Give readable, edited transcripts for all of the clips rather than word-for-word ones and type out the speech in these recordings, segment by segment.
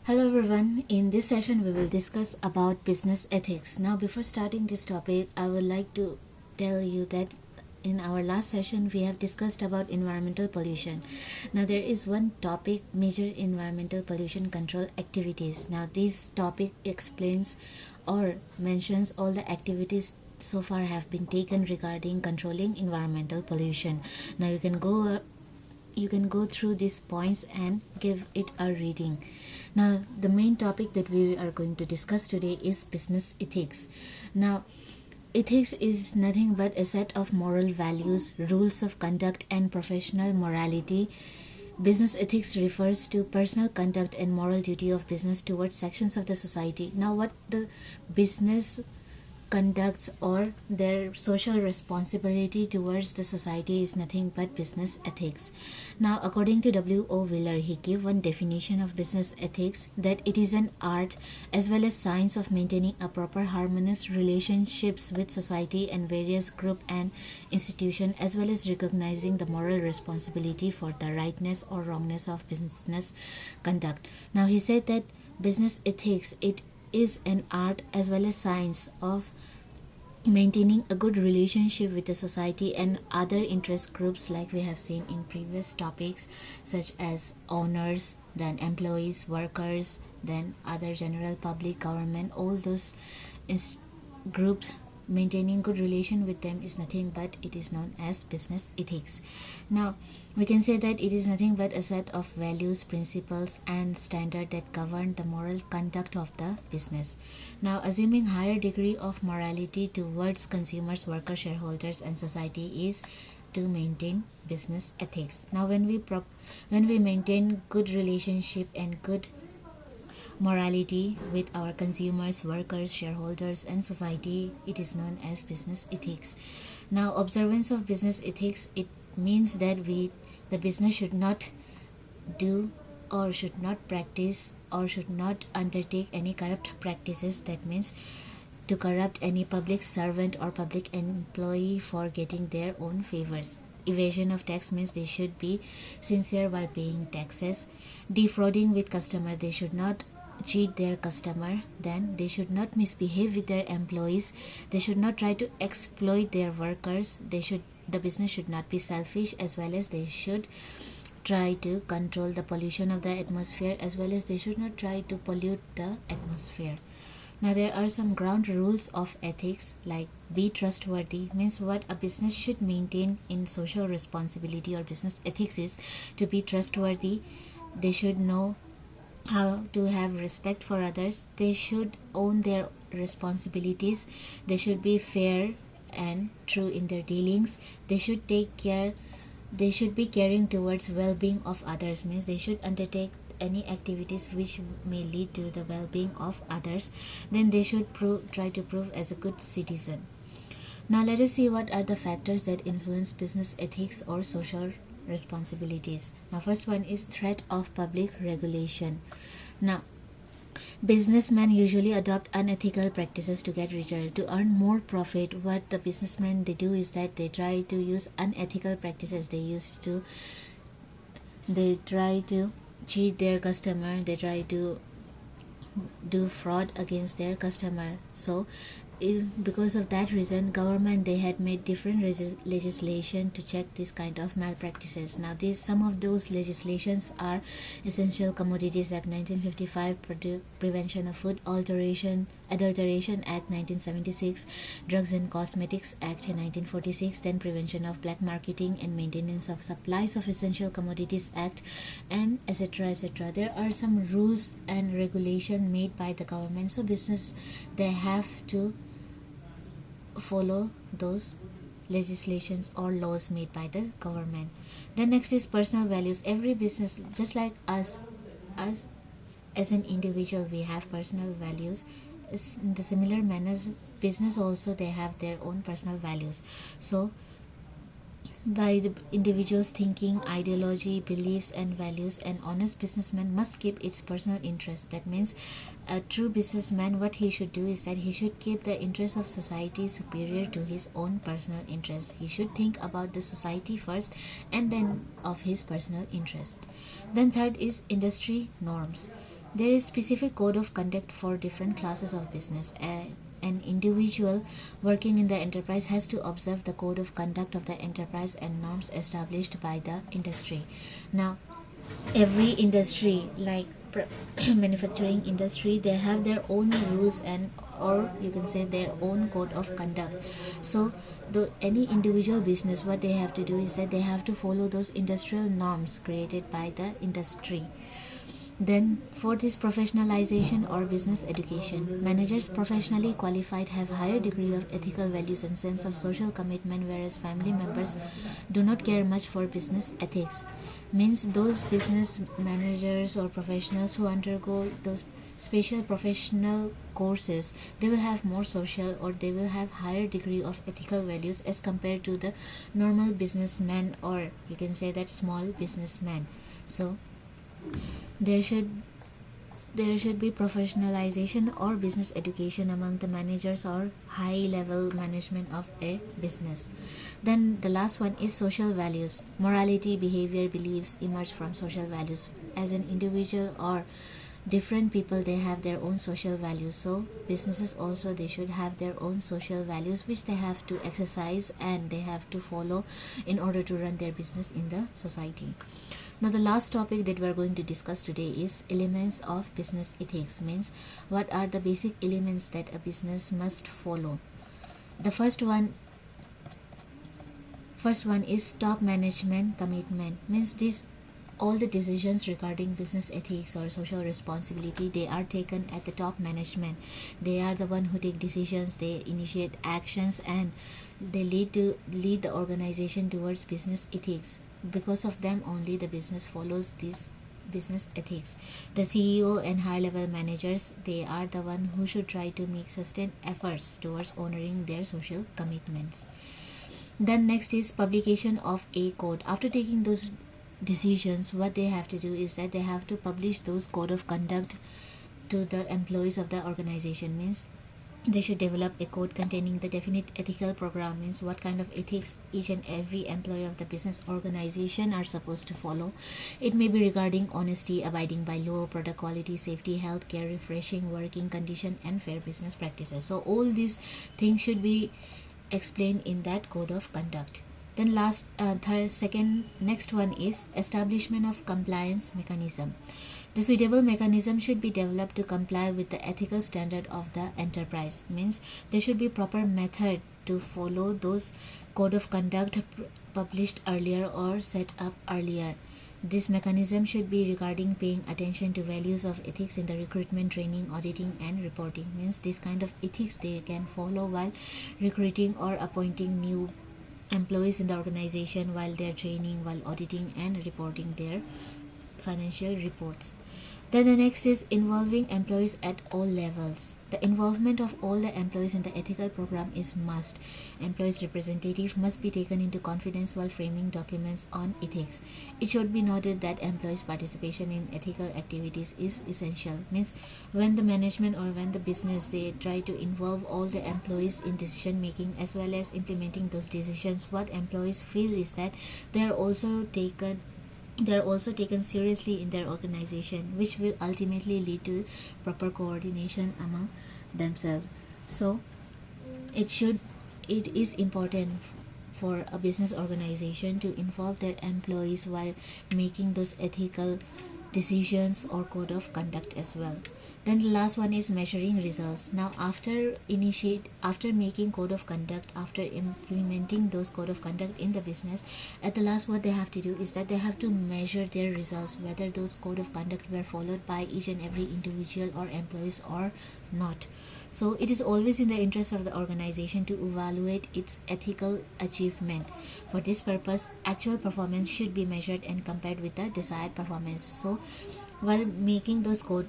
Hello everyone, in this session we will discuss about business ethics. Now before starting this topic, I would like to tell you that in our last session we have discussed about environmental pollution. Now there is one topic, major environmental pollution control activities. Now this topic explains or mentions all the activities so far have been taken regarding controlling environmental pollution. Now you can go through these points and give it a reading. Now, the main topic that we are going to discuss today is business ethics. Now, ethics is nothing but a set of moral values, rules of conduct, and professional morality. Business ethics refers to personal conduct and moral duty of business towards sections of the society. Now, what the business conducts or their social responsibility towards the society is nothing but business ethics. Now, according to W.O. Wheeler, he gave one definition of business ethics that it is an art as well as science of maintaining a proper harmonious relationships with society and various group and institution, as well as recognizing the moral responsibility for the rightness or wrongness of business conduct. Now, he said that business ethics, it is an art as well as science of maintaining a good relationship with the society and other interest groups, like we have seen in previous topics, such as owners, then employees, workers, then other general public, government, all those groups. Maintaining good relation with them is nothing but it is known as business ethics. Now we can say that it is nothing but a set of values, principles, and standards that govern the moral conduct of the business. Now, assuming higher degree of morality towards consumers, workers, shareholders, and society is to maintain business ethics. Now, when we maintain good relationship and good morality with our consumers, workers, shareholders, and society, it is known as business ethics. Now, observance of business ethics, it means that the business should not do or should not practice or should not undertake any corrupt practices. That means to corrupt any public servant or public employee for getting their own favors. Evasion of tax means they should be sincere while paying taxes. Defrauding with customers, they should not cheat their customer. Then they should not misbehave with their employees. They should not try to exploit their workers. The business should not be selfish, as well as they should try to control the pollution of the atmosphere, as well as they should not try to pollute the atmosphere. Now there are some ground rules of ethics, like be trustworthy, means what a business should maintain in social responsibility or business ethics is to be trustworthy. They should know how to have respect for others. They should own their responsibilities. They should be fair and true in their dealings. They should be caring towards well-being of others, means they should undertake any activities which may lead to the well-being of others. Then they should try to prove as a good citizen. Now let us see what are the factors that influence business ethics or social responsibilities. Now first one is threat of public regulation. Now businessmen usually adopt unethical practices to get richer, to earn more profit. What the businessmen they do is that they try to use unethical practices. They try to cheat their customer. They try to do fraud against their customer. So because of that reason, government they had made different legislation to check this kind of malpractices. Now some of those legislations are Essential Commodities Act 1955, Prevention of Food Adulteration Act 1976, Drugs and Cosmetics Act 1946, then Prevention of Black Marketing and Maintenance of Supplies of Essential Commodities Act, and etc. etc. There are some rules and regulation made by the government, so business they have to follow those legislations or laws made by the government. The next is personal values. Every business, just like us as an individual, we have personal values. In the similar manner, business also they have their own personal values. So by the individual's thinking, ideology, beliefs, and values, an honest businessman must keep its personal interest. That means a true businessman, what he should do is that he should keep the interest of society superior to his own personal interest. He should think about the society first and then of his personal interest. Then third is industry norms. There is specific code of conduct for different classes of business. An individual working in the enterprise has to observe the code of conduct of the enterprise and norms established by the industry. Now, every industry, like manufacturing industry, they have their own rules, and or you can say their own code of conduct. So any individual business, what they have to do is that they have to follow those industrial norms created by the industry. Then, fourth is professionalization or business education. Managers professionally qualified have higher degree of ethical values and sense of social commitment, whereas family members do not care much for business ethics. Means those business managers or professionals who undergo those special professional courses, they will have more social, or they will have higher degree of ethical values as compared to the normal businessman, or you can say that small businessman. So there should be professionalization or business education among the managers or high level management of a business. Then the last one is social values. Morality, behavior, beliefs emerge from social values. As an individual or different people, they have their own social values. So businesses also, they should have their own social values which they have to exercise and they have to follow in order to run their business in the society. Now, the last topic that we are going to discuss today is elements of business ethics. Means what are the basic elements that a business must follow. The first one is top management commitment. Means this, all the decisions regarding business ethics or social responsibility, they are taken at the top management. They are the one who take decisions, they initiate actions, and they lead the organization towards business ethics. Because of them only the business follows these business ethics. The CEO and higher level managers, they are the one who should try to make sustained efforts towards honoring their social commitments. Then next is publication of a code. After taking those decisions, what they have to do is that they have to publish those code of conduct to the employees of the organization. Means they should develop a code containing the definite ethical program. Means what kind of ethics each and every employee of the business organization are supposed to follow. It may be regarding honesty, abiding by law, product quality, safety, health care, refreshing working condition, and fair business practices. So all these things should be explained in that code of conduct. Then next one is establishment of compliance mechanism. The suitable mechanism should be developed to comply with the ethical standard of the enterprise. Means there should be proper method to follow those code of conduct published earlier or set up earlier. This mechanism should be regarding paying attention to values of ethics in the recruitment, training, auditing, and reporting. Means this kind of ethics they can follow while recruiting or appointing new employees in the organization, while they're training, while auditing and reporting their financial reports. Then the next is involving employees at all levels. The involvement of all the employees in the ethical program is must. Employees' representative must be taken into confidence while framing documents on ethics. It should be noted that employees' participation in ethical activities is essential. Means when the management or when the business, they try to involve all the employees in decision making as well as implementing those decisions, what employees feel is that they are also taken seriously in their organization, which will ultimately lead to proper coordination among themselves. So it is important for a business organization to involve their employees while making those ethical decisions or code of conduct as well. Then the last one is measuring results. Now after making code of conduct, after implementing those code of conduct in the business, at the last what they have to do is that they have to measure their results, whether those code of conduct were followed by each and every individual or employees or not. So it is always in the interest of the organization to evaluate its ethical achievement. For this purpose, actual performance should be measured and compared with the desired performance. So while making those code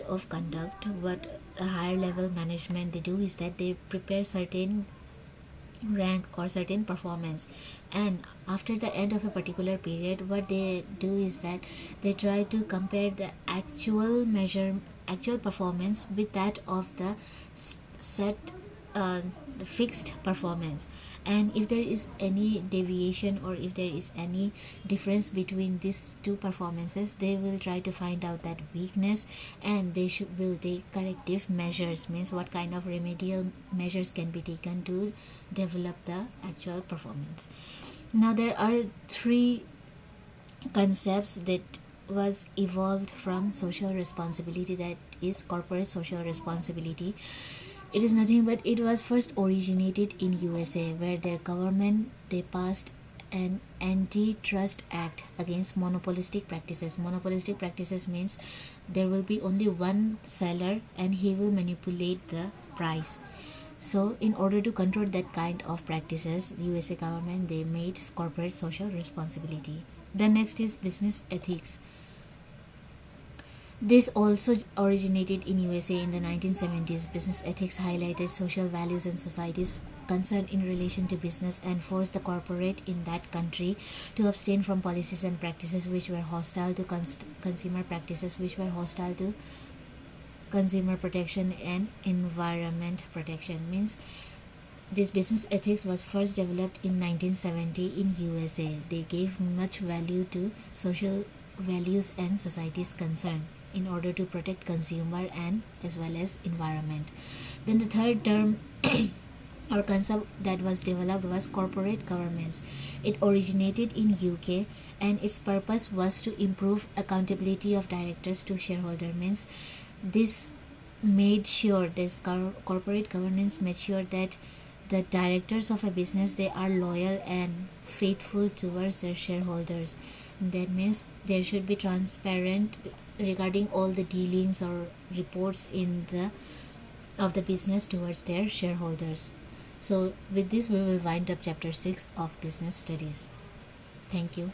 of conduct, what a higher level management they do is that they prepare certain rank or certain performance, and after the end of a particular period, what they do is that they try to compare the actual performance with that of the set the fixed performance, and if there is any deviation or if there is any difference between these two performances, they will try to find out that weakness, and they will take corrective measures, means what kind of remedial measures can be taken to develop the actual performance. Now there are three concepts that was evolved from social responsibility, that is corporate social responsibility. It is nothing but it was first originated in USA, where their government they passed an antitrust act against monopolistic practices. Monopolistic practices means there will be only one seller and he will manipulate the price. So in order to control that kind of practices, the USA government they made corporate social responsibility. The next is business ethics. This also originated in USA in the 1970s. Business ethics highlighted social values and society's concern in relation to business and forced the corporate in that country to abstain from policies and practices which were hostile to consumer practices, which were hostile to consumer protection and environment protection. Means this business ethics was first developed in 1970 in USA. They gave much value to social values and society's concern in order to protect consumer and as well as environment. Then the third term or concept that was developed was corporate governance. It originated in UK and its purpose was to improve accountability of directors to shareholder. Means this made sure, this corporate governance made sure that the directors of a business they are loyal and faithful towards their shareholders. That means there should be transparent regarding all the dealings or reports in the of the business towards their shareholders. So with this we will wind up chapter 6 of business studies. Thank you.